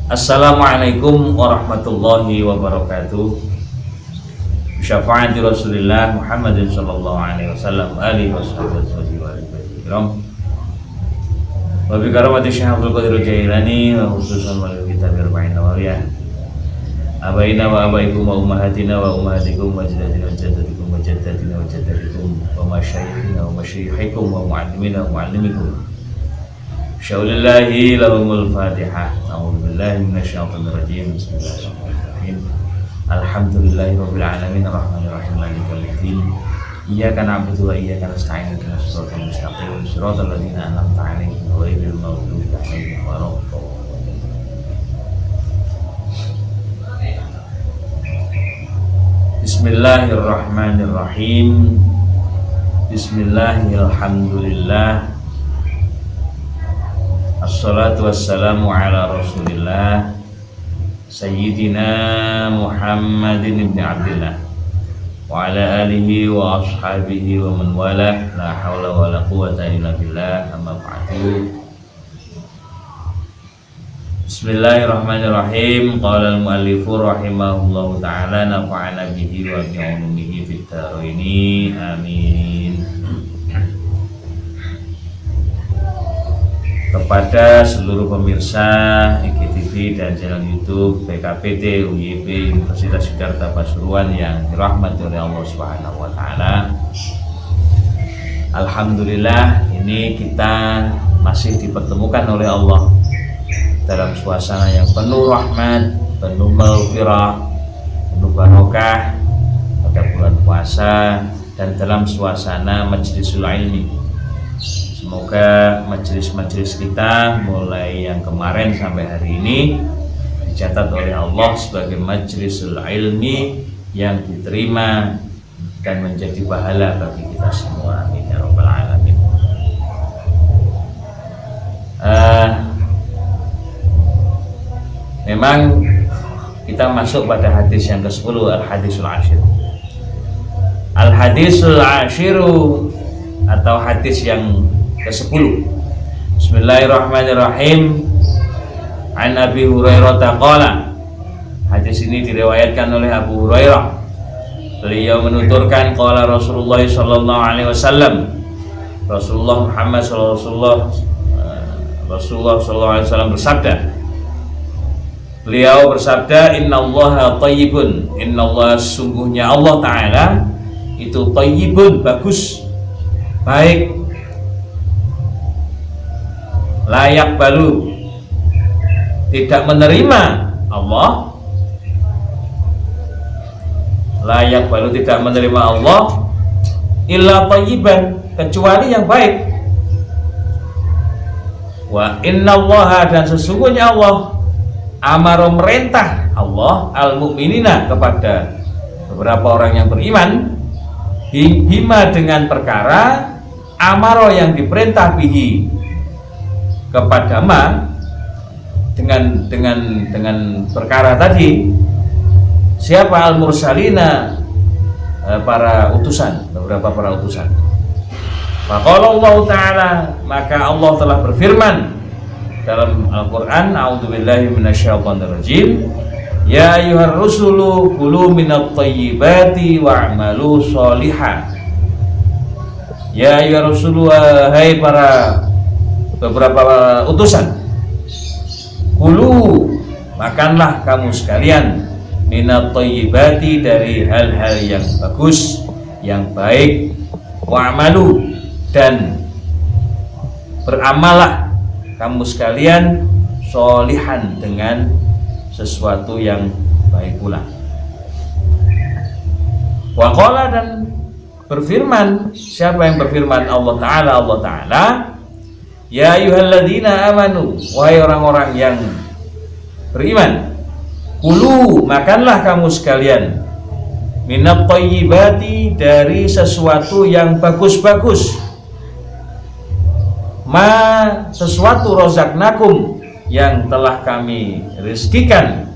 Assalamualaikum warahmatullahi wabarakatuh. Syafaati Rasulillah Muhammadin sallallahu alaihi wasallam alihi washabihi wa alihi wa bi karamati Syekh Abdul Qadir Jailani wa khususan wal kitab Arba'in Nawawiyah. Abaina wa abaikum wa ummahatina wa ummahatikum wa jaddatina wa jaddatikum wa jaddatina wa jaddatikum wa masyayikhina wa masyayikhikum wa muallimina wa muallimikum. Syaulillahi lahumul fatihah. A'udzubillahi minasyaitonir rajim. Bismillahirrahmanirrahim. Alhamdulillahi rabbil alamin arrahmanir rahim maliki yaumiddin. Iyyaka na'budu wa iyyaka nasta'in ihdinas siratal mustaqim siratal ladzina an'amta 'alaihim ghairil maghdubi 'alaihim waladdallin. Bismillahirrahmanirrahim. Bismillahirrahmanirrahim. Assalatu wassalamu ala Rasulillah Sayyidina Muhammadin ibn Abdillah wa ala alihi wa ashabihi wa man walah. La hawla wa la quwwata illa billah. Amma ba'du. Bismillahirrahmanirrahim. Qala al-muallifu rahimahullahu ta'ala nafa'ana bihi wa bi'ulumihi fid dharaini. Amin. Kepada seluruh pemirsa IGTV dan channel YouTube PKPT UYP Universitas Siddhartha Pasuruan yang dirahmati oleh Allah Subhanahu wa taala. Alhamdulillah, ini kita masih dipertemukan oleh Allah dalam suasana yang penuh rahmat, penuh maghfirah, penuh barokah pada bulan puasa dan dalam suasana majlisul ilmi. Semoga majelis-majelis kita mulai yang kemarin sampai hari ini dicatat oleh Allah sebagai majlisul ilmi yang diterima dan menjadi pahala bagi kita semua. Amin ya rabbal alamin. Memang kita masuk pada hadis yang ke-10, al-hadisul ashir. Al-hadisul ashiru atau hadis yang ke-10. Bismillahirrahmanirrahim. An Abi Hurairah qala. Hadis ini diriwayatkan oleh Abu Hurairah. Beliau menuturkan qala Rasulullah sallallahu alaihi wasallam. Rasulullah Muhammad sallallahu alaihi wasallam bersabda. Beliau bersabda, innallaha thayyibun. Innallaha, sungguhnya Allah taala itu thayyibun, bagus, baik, layak balu, tidak menerima Allah, layak balu tidak menerima Allah illa thayyiban, kecuali yang baik. Wa innallaha, dan sesungguhnya Allah amaro, merintah Allah al-mu'minina, kepada beberapa orang yang beriman, bima, dengan perkara, amaro, yang diperintah, bihi, kepada ma, dengan perkara tadi. Siapa? Al-mursalina, para utusan, beberapa para utusan. Faqala Allah taala, maka Allah telah berfirman dalam Al-Qur'an, a'udzubillahi minasyaitonir rajim, ya ayyuhar rusulu kulu minat thayyibati wa'malu sholihan. Ya ayyuhar rusulu, hai para beberapa utusan, kulu, makanlah kamu sekalian, minat thayyibati, dari hal-hal yang bagus, yang baik, wa'malu, dan beramallah kamu sekalian, sholihan, dengan sesuatu yang baik pula. Wa qala, dan berfirman. Siapa yang berfirman? Allah Ta'ala, ya ayyuhalladzina amanu, wahai orang-orang yang beriman, kulu, makanlah kamu sekalian, minat thayyibati, dari sesuatu yang bagus-bagus, ma, sesuatu, rozaknakum, yang telah kami rizkikan,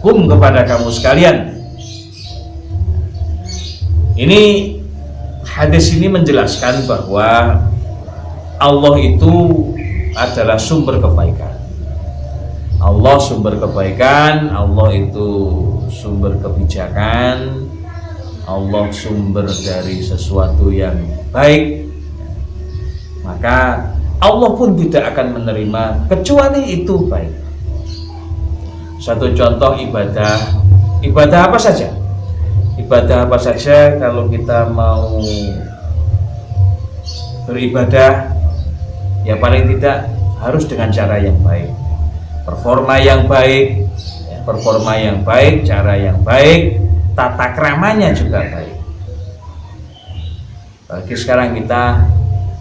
kum, kepada kamu sekalian. Ini hadis ini menjelaskan bahwa Allah itu adalah sumber kebaikan. Allah sumber kebaikan, Allah itu sumber kebijakan, Allah sumber dari sesuatu yang baik, maka Allah pun tidak akan menerima kecuali itu baik. Satu contoh ibadah apa saja? Ibadah apa saja kalau kita mau beribadah, ya paling tidak harus dengan cara yang baik, performa yang baik, cara yang baik, tata keramanya juga baik. Bagi sekarang kita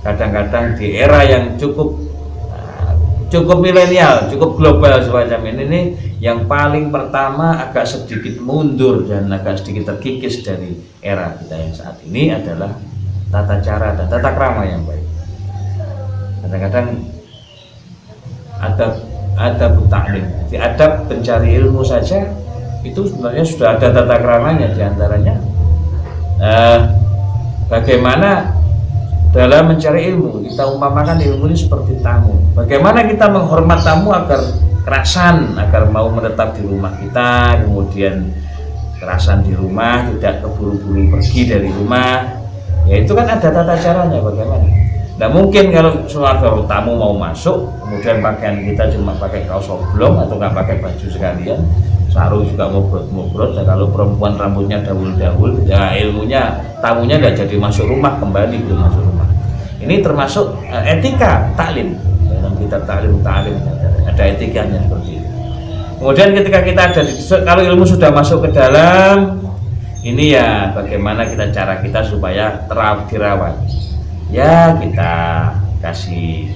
kadang-kadang di era yang cukup milenial, cukup global semacam ini, yang paling pertama agak sedikit mundur dan agak sedikit terkikis dari era kita yang saat ini adalah tata cara dan tata krama yang baik. Kadang-kadang adab ta'lim, di adab pencari ilmu saja itu sebenarnya sudah ada tata kramanya, diantaranya bagaimana dalam mencari ilmu kita umpamakan ilmu ini seperti tamu, bagaimana kita menghormat tamu agar kerasan, agar mau menetap di rumah kita, kemudian kerasan di rumah, tidak keburu-buru pergi dari rumah, ya itu kan ada tata caranya bagaimana. Nah mungkin kalau suatu tamu mau masuk, kemudian pakaian kita cuma pakai kaos oblong atau nggak pakai baju sekalian, sarung juga ngobrol-ngobrol, dan kalau perempuan rambutnya dahul-dahul, ya ilmunya tamunya nggak jadi masuk rumah, kembali belum masuk rumah. Ini termasuk etika taklim, dalam kitab taklim ada etikanya seperti itu. Kemudian ketika kita ada kalau ilmu sudah masuk ke dalam ini, ya bagaimana cara kita supaya dirawat, ya kita kasih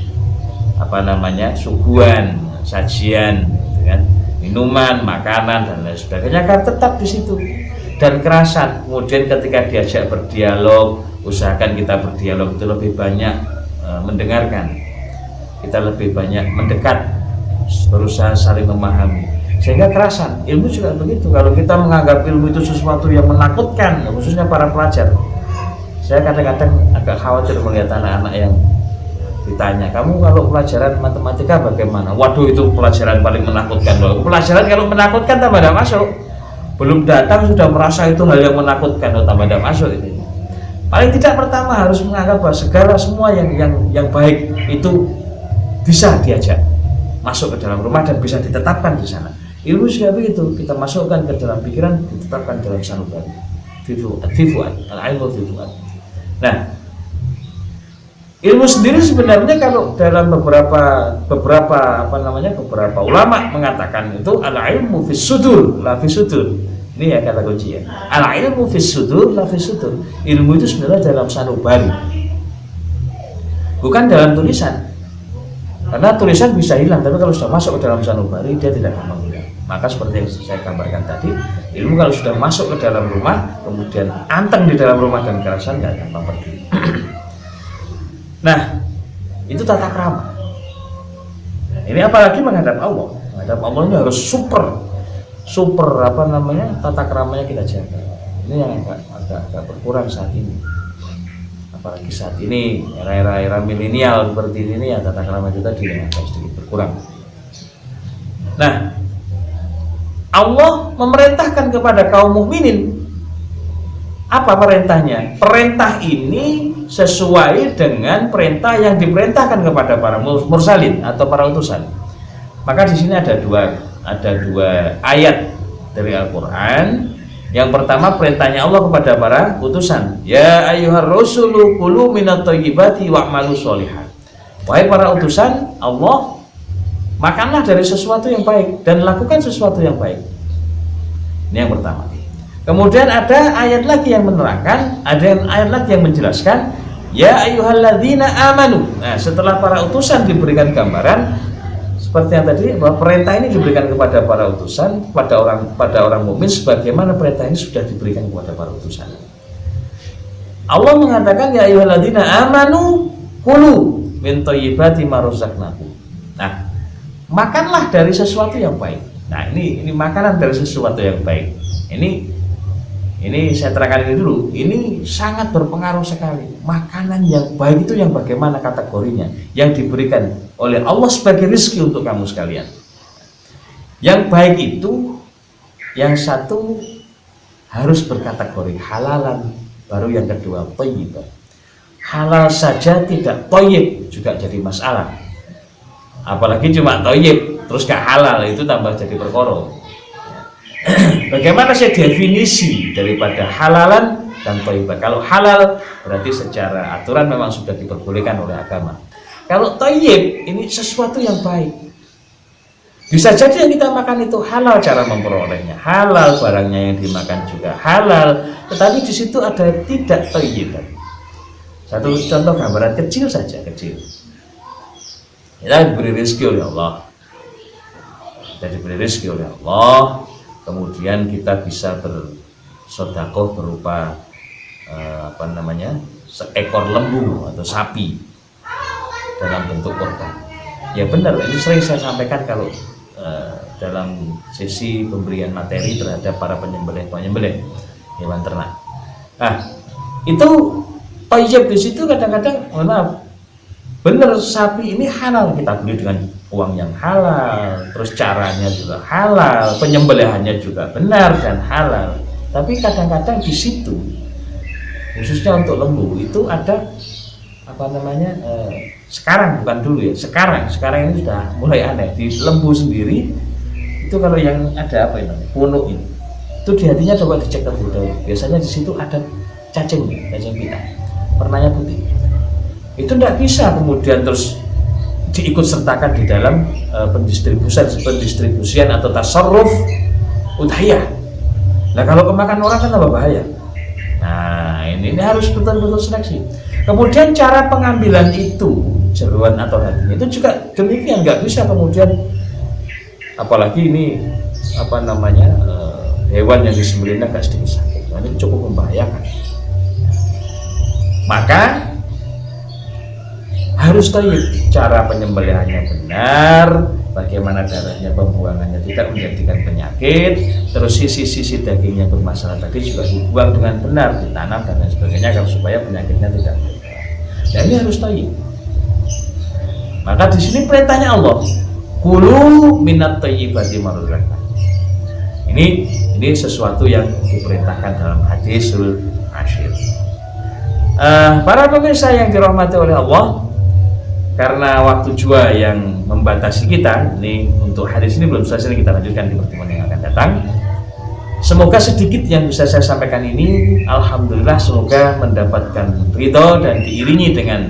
suguhan, sajian, kan? Minuman, makanan dan lain sebagainya kan tetap di situ, dan kerasan. Kemudian ketika diajak berdialog, usahakan kita berdialog itu lebih banyak mendengarkan, kita lebih banyak mendekat, berusaha saling memahami, sehingga kerasan. Ilmu juga begitu. Kalau kita menganggap ilmu itu sesuatu yang menakutkan, khususnya para pelajar, saya kadang-kadang agak khawatir melihat anak-anak yang ditanya, kamu kalau pelajaran matematika bagaimana? Waduh, itu pelajaran paling menakutkan loh. Pelajaran kalau menakutkan tambah tidak masuk, belum datang sudah merasa itu hal yang menakutkan, tambah tidak masuk itu. Paling tidak pertama harus menganggap bahwa segala semua yang baik itu bisa diajak masuk ke dalam rumah dan bisa ditetapkan di sana. Ilmu juga begitu, kita masukkan ke dalam pikiran, ditetapkan dalam sanubari. Al-ilmu fifu'ad. Nah, ilmu sendiri sebenarnya kalau dalam beberapa ulama mengatakan itu al-ilmu fis sudur la fis sudur. Ini ya kata kunci ya. Al-ilmu fis sudur la fis sudur. Ilmu itu sebenarnya dalam sanubari, bukan dalam tulisan. Karena tulisan bisa hilang, tapi kalau sudah masuk ke dalam sanubari dia tidak akan hilang. Maka seperti yang saya gambarkan tadi, ilmu kalau sudah masuk ke dalam rumah, kemudian anteng di dalam rumah dan kerasan, nggak gampang pergi. Nah, itu tata krama. Ini apalagi menghadap Allah. Menghadap Allah ini harus super tata kramanya kita jaga. Ini yang agak berkurang saat ini. Apalagi saat ini era milenial seperti ini, ya tata krama kita agak sedikit berkurang. Nah, Allah memerintahkan kepada kaum mukminin. Apa perintahnya? Perintah ini sesuai dengan perintah yang diperintahkan kepada para mursalin atau para utusan. Maka di sini ada dua ayat dari Al-Qur'an. Yang pertama perintahnya Allah kepada para utusan. Ya ayyuhar rusulu kulu minat thayyibati wa'malu sholihan. Wahai para utusan Allah, makanlah dari sesuatu yang baik dan lakukan sesuatu yang baik. Ini yang pertama. Kemudian ada ayat lagi yang menerangkan, ada ayat lagi yang menjelaskan, ya ayyuhalladzina amanu. Nah, setelah para utusan diberikan gambaran seperti yang tadi, bahwa perintah ini diberikan kepada para utusan, pada orang mukmin, sebagaimana perintah ini sudah diberikan kepada para utusan. Allah mengatakan ya ayyuhalladzina amanu kulu min thayyibati ma razaqnakum. Nah, makanlah dari sesuatu yang baik. Nah, ini makanan dari sesuatu yang baik. Ini saya terangkan ini dulu. Ini sangat berpengaruh sekali. Makanan yang baik itu yang bagaimana kategorinya, yang diberikan oleh Allah sebagai rezeki untuk kamu sekalian. Yang baik itu yang satu harus berkategori halalan, baru yang kedua thayyiban. Halal saja tidak thayyib juga jadi masalah, apalagi cuma thayyib terus gak halal, itu tambah jadi perkara. Bagaimana sih definisi daripada halalan dan thayyiban? Kalau halal berarti secara aturan memang sudah diperbolehkan oleh agama. Kalau thayyib ini sesuatu yang baik. Bisa jadi yang kita makan itu halal cara memperolehnya, halal barangnya yang dimakan juga halal, tetapi di situ ada tidak thayyiban. Satu contoh gambaran kecil saja, kecil. Kita diberi rezeki oleh Allah. Kita diberi rezeki oleh Allah, kemudian kita bisa bersedekah berupa seekor lembu atau sapi dalam bentuk korban. Ya benar, ini sering saya sampaikan kalau dalam sesi pemberian materi terhadap para penyembelih hewan ternak. Nah, itu thayyib di situ kadang-kadang, mohon maaf, benar sapi ini halal, kita beli dengan uang yang halal, terus caranya juga halal, penyembelihannya juga benar dan halal. Tapi kadang-kadang di situ, khususnya untuk lembu itu ada sekarang, bukan dulu ya, sekarang ini sudah mulai aneh. Di lembu sendiri itu kalau yang ada punuk ini, itu di hatinya coba dicek terlebih dahulu. Biasanya di situ ada cacing pita, warnanya putih. Itu tidak bisa kemudian terus diikut sertakan di dalam pendistribusian atau tasarruf udhiyah. Nah kalau kemakan orang kan tambah bahaya. Nah ini harus betul-betul seleksi. Kemudian cara pengambilan itu, jeruan atau hatinya itu juga demikian, nggak bisa kemudian, apalagi ini hewan yang disembelihnya agak sedikit sakit, ini cukup membahayakan. Maka harus tahu cara penyembelihannya benar, bagaimana darahnya, pembuangannya tidak menjadikan penyakit, terus sisi-sisi dagingnya bermasalah tadi juga dibuang dengan benar, ditanam dan lain sebagainya, kalau supaya penyakitnya tidak. Dan ini harus tahu. Maka di sini perintahnya Allah, kulu minat thayyibati ma razaqnakum. Ini sesuatu yang diperintahkan dalam hadisul asyir. Para pemirsa yang dirahmati oleh Allah, karena waktu juga yang membatasi kita, ini untuk hadis ini belum selesai, kita lanjutkan di pertemuan yang akan datang. Semoga sedikit yang bisa saya sampaikan ini, alhamdulillah, semoga mendapatkan ridho dan diiringi dengan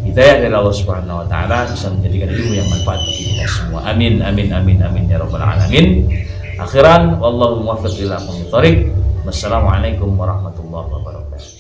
hidayah dari Allah Subhanahu wa taala, bisa menjadikan ilmu yang manfaat bagi kita semua. Amin amin amin amin ya rabbal alamin. Akhiran wallahu muwaffiq ila aqwamit thoriq. Wassalamualaikum warahmatullahi wabarakatuh.